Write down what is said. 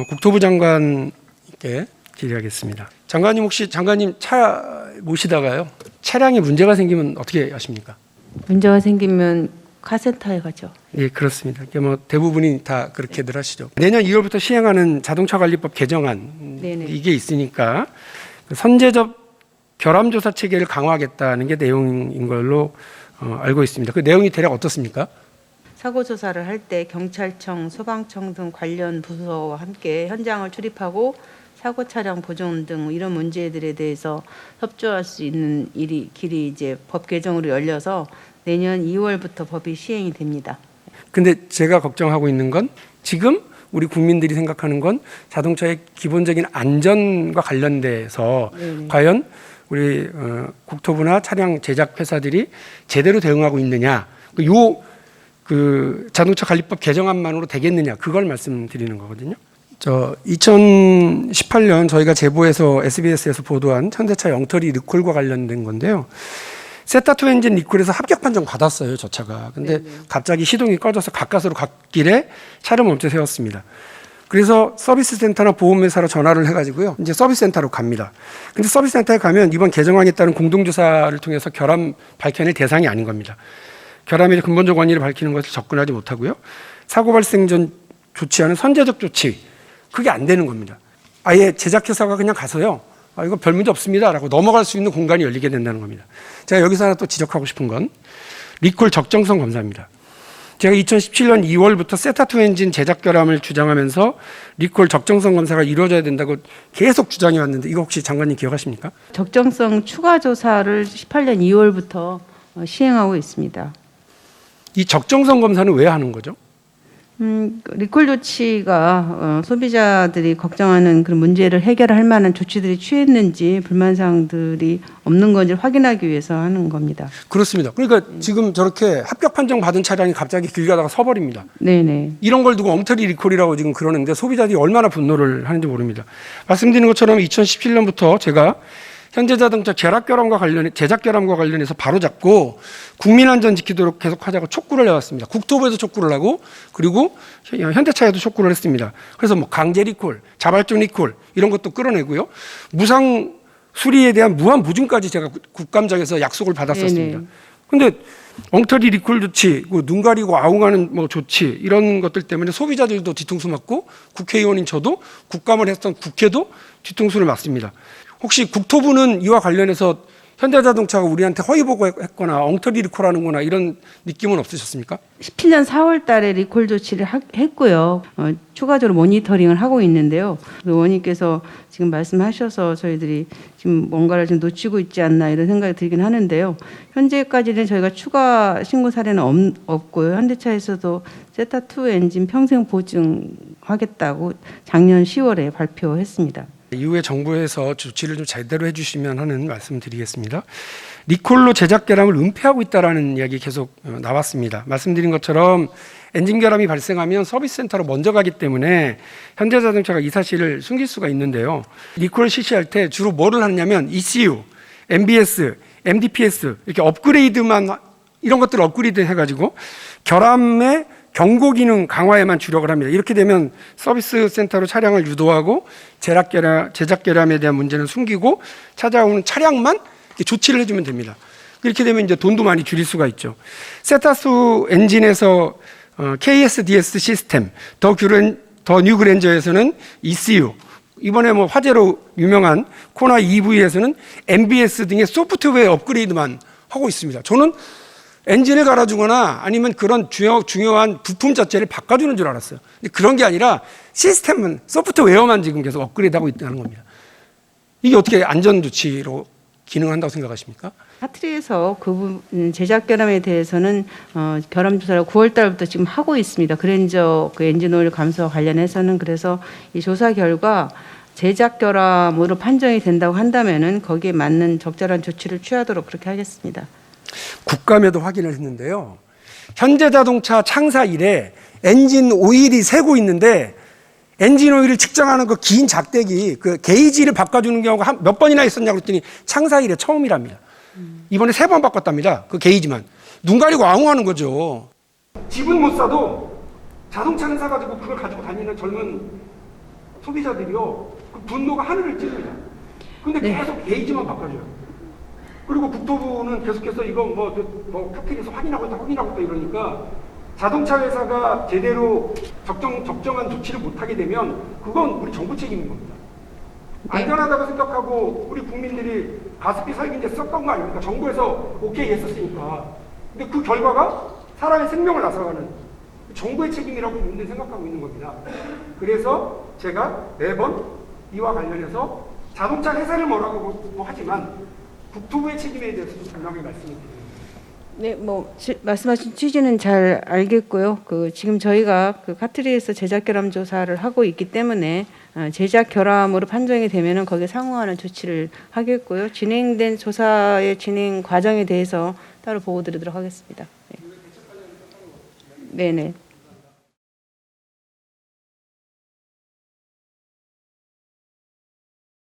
국토부 장관께 질의하겠습니다. 장관님 혹시 장관님 차 모시다가요 차량에 문제가 생기면 어떻게 하십니까? 문제가 생기면 카센터에 가죠. 예, 그렇습니다. 뭐 대부분이 다 그렇게들 하시죠. 내년 2월부터 시행하는 자동차관리법 개정안 네네. 이게 있으니까 선제적 결함조사 체계를 강화하겠다는 게 내용인 걸로 알고 있습니다. 그 내용이 대략 어떻습니까? 사고 조사를 할 때 경찰청, 소방청 등 관련 부서와 함께 현장을 출입하고 사고 차량 보존 등 이런 문제들에 대해서 협조할 수 있는 길이 이제 법 개정으로 열려서 내년 2월부터 법이 시행이 됩니다. 근데 제가 걱정하고 있는 건 지금 우리 국민들이 생각하는 건 자동차의 기본적인 안전과 관련돼서 과연 우리 국토부나 차량 제작 회사들이 제대로 대응하고 있느냐, 그 자동차 관리법 개정안만으로 되겠느냐, 그걸 말씀드리는 거거든요. 2018년 저희가 제보에서 SBS에서 보도한 현대차 영터리 리콜과 관련된 건데요. 세타2 엔진 리콜에서 합격 판정 받았어요, 저 차가. 근데 갑자기 시동이 꺼져서 가까스로 갓길에 차를 멈춰 세웠습니다. 그래서 서비스 센터나 보험회사로 전화를 해가지고요, 이제 서비스 센터로 갑니다. 근데 서비스 센터에 가면 이번 개정안에 따른 공동조사를 통해서 결함 밝혀낼 대상이 아닌 겁니다. 결함의 근본적 원인을 밝히는 것을 접근하지 못하고요, 사고 발생 전 조치하는 선제적 조치, 그게 안 되는 겁니다. 아예 제작회사가 그냥 가서요, 이거 별 문제 없습니다 라고 넘어갈 수 있는 공간이 열리게 된다는 겁니다. 제가 여기서 하나 또 지적하고 싶은 건 리콜 적정성 검사입니다. 제가 2017년 2월부터 세타2 엔진 제작 결함을 주장하면서 리콜 적정성 검사가 이루어져야 된다고 계속 주장해 왔는데 이거 혹시 장관님 기억하십니까? 적정성 추가 조사를 18년 2월부터 시행하고 있습니다. 이 적정성 검사는 왜 하는 거죠? 리콜 조치가 소비자들이 걱정하는 그런 문제를 해결할 만한 조치들이 취했는지 불만 사항들이 없는 건지 확인하기 위해서 하는 겁니다. 그렇습니다. 그러니까 지금 저렇게 합격 판정 받은 차량이 갑자기 길 가다가 서버립니다. 네네. 이런 걸 두고 엉터리 리콜이라고 지금 그러는데 소비자들이 얼마나 분노를 하는지 모릅니다. 말씀드린 것처럼 2017년부터 제가 현대자동차 제작 결함과 관련해서 바로잡고 국민안전 지키도록 계속하자고 촉구를 해왔습니다. 국토부에도 촉구를 하고 그리고 현대차에도 촉구를 했습니다. 그래서 뭐 강제 리콜, 자발적 리콜 이런 것도 끌어내고요, 무상 수리에 대한 무한 보증까지 제가 국감장에서 약속을 받았었습니다. 그런데 엉터리 리콜 조치, 눈 가리고 아웅하는 뭐 조치 이런 것들 때문에 소비자들도 뒤통수 맞고 국회의원인 저도 국감을 했던 국회도 뒤통수를 맞습니다. 혹시 국토부는 이와 관련해서 현대자동차가 우리한테 허위 보고했거나 엉터리 리콜하는 거나 이런 느낌은 없으셨습니까? 17년 4월 달에 리콜 조치를 했고요. 추가적으로 모니터링을 하고 있는데요. 의원님께서 지금 말씀하셔서 저희들이 지금 뭔가를 좀 놓치고 있지 않나 이런 생각이 들긴 하는데요. 현재까지는 저희가 추가 신고 사례는 없고요. 현대차에서도 세타2 엔진 평생 보증하겠다고 작년 10월에 발표했습니다. 이후에 정부에서 조치를 좀 제대로 해주시면 하는 말씀을 드리겠습니다. 리콜로 제작 결함을 은폐하고 있다라는 이야기 계속 나왔습니다. 말씀드린 것처럼 엔진 결함이 발생하면 서비스 센터로 먼저 가기 때문에 현대자동차가 이 사실을 숨길 수가 있는데요. 리콜을 실시할 때 주로 뭐를 하느냐면 ECU, MBS, MDPS 이렇게 업그레이드만 이런 것들을 업그레이드 해가지고 결함의 경고 기능 강화에만 주력을 합니다. 이렇게 되면 서비스 센터로 차량을 유도하고 제작 결함에 대한 문제는 숨기고 찾아오는 차량만 조치를 해주면 됩니다. 이렇게 되면 이제 돈도 많이 줄일 수가 있죠. 세타2 엔진에서 KSDS 시스템, 더 뉴 그랜저에서는 ECU, 이번에 뭐 화제로 유명한 코나 EV에서는 MBS 등의 소프트웨어 업그레이드만 하고 있습니다. 저는 엔진을 갈아주거나 아니면 그런 중요한 부품 자체를 바꿔주는 줄 알았어요. 근데 그런 게 아니라 시스템은, 소프트웨어만 지금 계속 업그레이드하고 있다는 겁니다. 이게 어떻게 안전조치로 기능한다고 생각하십니까? 사트리에서 그 제작 결함에 대해서는 결함 조사를 9월 달부터 지금 하고 있습니다. 그랜저 그 엔진 오일 감소와 관련해서는. 그래서 이 조사 결과 제작 결함으로 판정이 된다고 한다면은 거기에 맞는 적절한 조치를 취하도록 그렇게 하겠습니다. 국감에도 확인을 했는데요. 현대자동차 창사 이래 엔진 오일이 새고 있는데 엔진 오일을 측정하는 그 긴 작대기, 그 게이지를 바꿔주는 경우가 몇 번이나 있었냐고 그랬더니 창사 이래 처음이랍니다. 이번에 3번 바꿨답니다. 그 게이지만. 눈 가리고 아웅하는 거죠. 집은 못 사도 자동차는 사가지고 그걸 가지고 다니는 젊은 소비자들이요 그 분노가 하늘을 찌릅니다. 근데 네. 계속 게이지만 바꿔줘요. 그리고 국토부는 계속해서 이거 뭐 카텔에서 확인하고 있다 이러니까 자동차 회사가 제대로 적정한 조치를 못하게 되면 그건 우리 정부 책임인 겁니다. 안전하다고 생각하고 우리 국민들이 가습기 살균제 썼던 거 아닙니까? 정부에서 오케이 했었으니까. 근데 그 결과가 사람의 생명을 앗아가는 정부의 책임이라고 국민들이 생각하고 있는 겁니다. 그래서 제가 매번 이와 관련해서 자동차 회사를 뭐라고 하지만 국토부의 책임에 대해서도 분명히 말씀드립니다. 네, 말씀하신 취지는 잘 알겠고요. 지금 저희가 카트리에서 제작 결함 조사를 하고 있기 때문에 제작 결함으로 판정이 되면은 거기에 상응하는 조치를 하겠고요. 진행된 조사의 진행 과정에 대해서 따로 보고 드리도록 하겠습니다. 네, 네.